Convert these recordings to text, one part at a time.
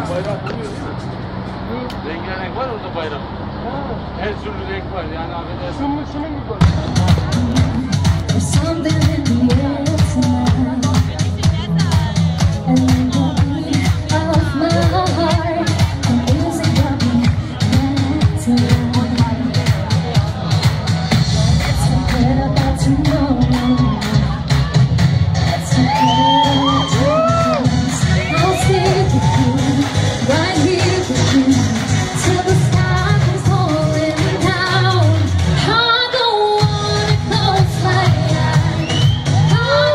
Bayrak oluyor değil mi? Rengarenk var orada bayrak. Her türlü renk var yani affedersin. Şunun gibi var. Oh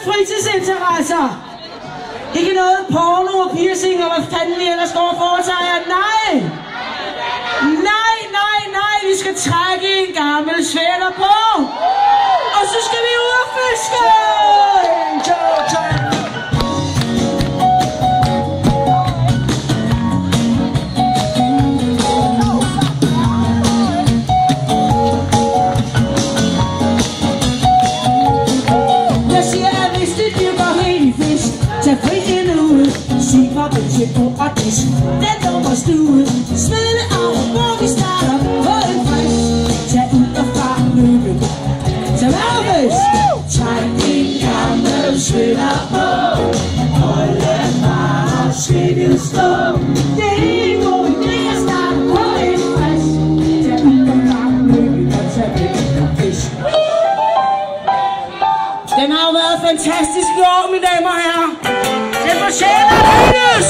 Fritidsinteresser. Ikke noget porno og piercing og hvad fanden vi ellers går og foretager. Nej! Nej, nej, nej. Vi skal trække en gammel sweater på. Og så skal vi ud og fiske! Og disk, den dummer stue. Smid det af, hvor vi starter på en frisk. Tag ud og fra møbel. Tag værvest. Træk din gamle sweater på. Og lad bare skridtet stå. Det er en god idé at starte på en frisk. Tag ud og fra møbel og tag væk og fisk. Den har jo været fantastisk i år, mine damer og herrer. Den fortjener højdes.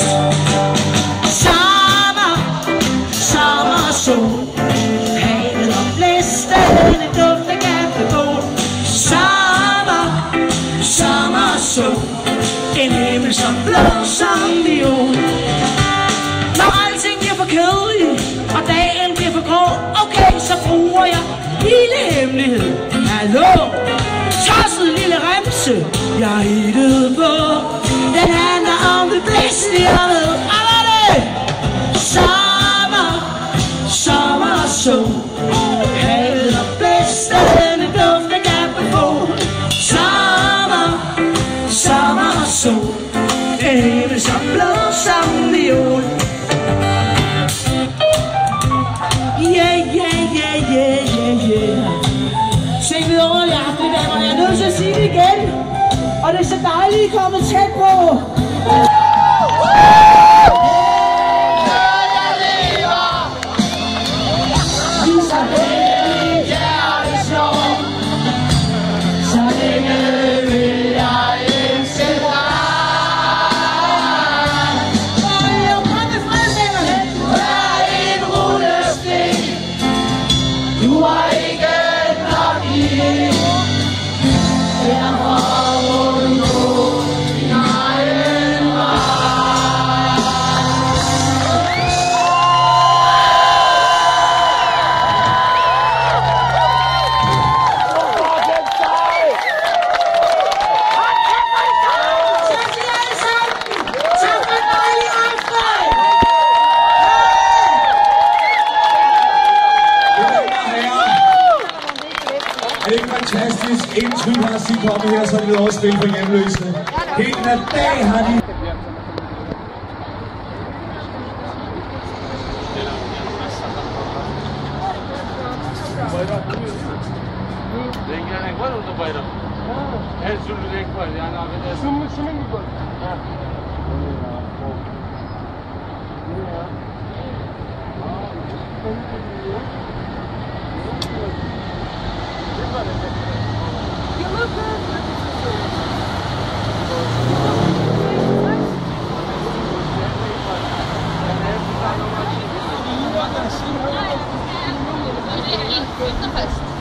Sol, havet og blæsten, en duft af kaffebål. Sommer, sommer og sol, en himmel som blå som viol. Når alting bliver for kedeligt, og dagen bliver for grå, okay, så bruger jeg lille hemmelighed. Hallo, tosset lille remse, jeg hittede på. Den handler om det blæste, jeg ved. Sommer og sol, havet og blæsten, en duft af kaffebål. Sommer, sommer og sol, en himmel som blå som viol. Yeah, yeah, yeah, yeah, yeah, yeah. Tænk videre over i aften, damer. Jeg er nødt til at sige det igen. Og det er så dejligt, at I er kommet tæt på. fantastisk indtryk har de kommet her som et årsspil for hjemløse. Helt hver dag har de... Rengarenk var orada bayrak. Her türlü renk var yani affedersin. Şunun gibi var.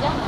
Ja.